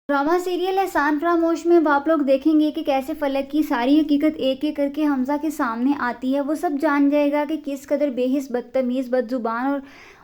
Drama serial एहसान फरामोश में अब आप लोग देखेंगे कि कैसे फलक की सारी हकीकत एक एक करके हमजा के सामने आती है। वो सब जान जाएगा कि किस कदर बेहिस, बदतमीज, बदजुबान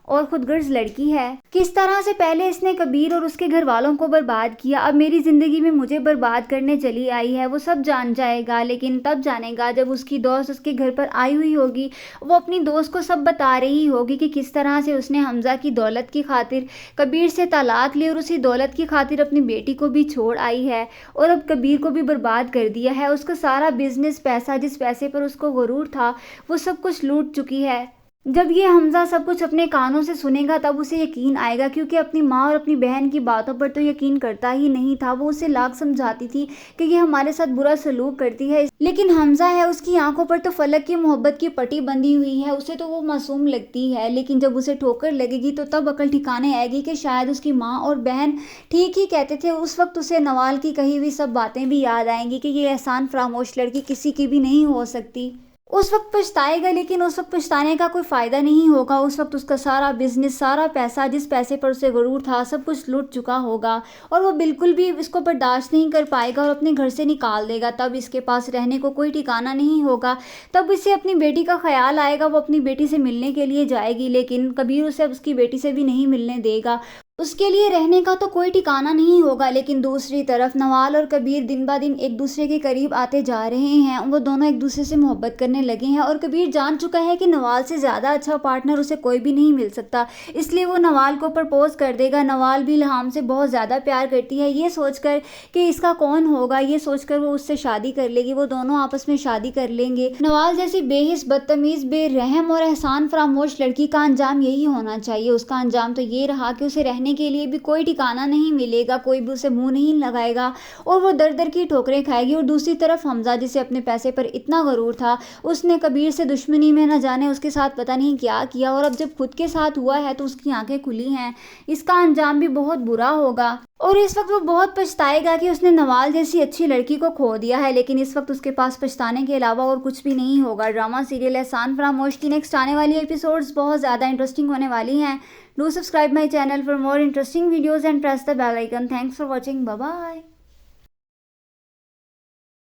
और खुदगर्ज लड़की है। किस तरह से पहले इसने कबीर और उसके घर वालों को बर्बाद किया, अब मेरी जिंदगी में मुझे बर्बाद करने चली आई है। वो सब जान जाएगा, लेकिन तब जानेगा जब उसकी दोस्त उसके घर पर आई हुई होगी। वो अपनी दोस्त को सब बता रही होगी कि किस तरह से उसने हमजा की दौलत की खातिर कबीर से तलाक ली और उसी दौलत की खातिर अपनी बेटी को भी छोड़ आई है और अब कबीर को भी बर्बाद कर दिया है। उसका सारा बिजनेस, पैसा, जिस पैसे पर उसको गुरूर था, वो सब कुछ लूट चुकी है। जब ये हमजा सब कुछ अपने कानों से सुनेगा तब उसे यकीन आएगा, क्योंकि अपनी माँ और अपनी बहन की बातों पर तो यकीन करता ही नहीं था। वो उसे लाख समझाती थी कि ये हमारे साथ बुरा सलूक करती है, लेकिन हमजा है, उसकी आंखों पर तो फलक की मोहब्बत की पट्टी बंधी हुई है। उसे तो वो मासूम लगती है, लेकिन जब उसे ठोकर लगेगी तो तब अकल ठिकाने आएगी कि शायद उसकी माँ और बहन ठीक ही कहते थे। उस वक्त उसे नवाल की कही हुई सब बातें भी याद आएंगी कि ये एहसान फरामोश लड़की किसी की भी नहीं हो सकती। उस वक्त पछताएगा, लेकिन उस वक्त पछताने का कोई फ़ायदा नहीं होगा। उस वक्त उसका सारा बिजनेस, सारा पैसा, जिस पैसे पर उसे गुरूर था, सब कुछ लूट चुका होगा और वो बिल्कुल भी इसको बर्दाश्त नहीं कर पाएगा और अपने घर से निकाल देगा। तब इसके पास रहने को कोई ठिकाना नहीं होगा। तब इसे अपनी बेटी का ख्याल आएगा। वो अपनी बेटी से मिलने के लिए जाएगी, लेकिन कबीर उसे उसकी बेटी से भी नहीं मिलने देगा। उसके लिए रहने का तो कोई ठिकाना नहीं होगा। लेकिन दूसरी तरफ नवाल और कबीर दिन ब दिन एक दूसरे के करीब आते जा रहे हैं। वो दोनों एक दूसरे से मोहब्बत करने लगे हैं और कबीर जान चुका है कि नवाल से ज़्यादा अच्छा पार्टनर उसे कोई भी नहीं मिल सकता, इसलिए वो नवाल को प्रपोज कर देगा। नवाल भी इल्हाम से बहुत ज़्यादा प्यार करती है। ये सोचकर कि इसका कौन होगा, ये सोचकर वो उससे शादी कर लेगी। वो दोनों आपस में शादी कर लेंगे। नवाल जैसी बेहिस, बदतमीज़, बेरहम और एहसान फरामोश लड़की का अंजाम यही होना चाहिए। उसका अंजाम तो ये रहा कि उसे रहने के लिए भी कोई ठिकाना नहीं मिलेगा, कोई भी उसे मुंह नहीं लगाएगा और वो दर दर की ठोकरें खाएगी। और दूसरी तरफ हमजा, जिसे अपने पैसे पर इतना गरूर था, उसने कबीर से दुश्मनी में न जाने उसके साथ पता नहीं क्या किया और अब जब खुद के साथ हुआ है तो उसकी आंखें खुली हैं। इसका अंजाम भी बहुत बुरा होगा और इस वक्त वो बहुत पछताएगा कि उसने नवाल जैसी अच्छी लड़की को खो दिया है। लेकिन इस वक्त उसके पास पछताने के अलावा और कुछ भी नहीं होगा। ड्रामा सीरियल एहसान फरामोश की नेक्स्ट आने वाली एपिसोड्स बहुत ज़्यादा इंटरेस्टिंग होने वाली हैं। Do subscribe my channel for more interesting videos and press the bell icon. Thanks for watching. Bye bye.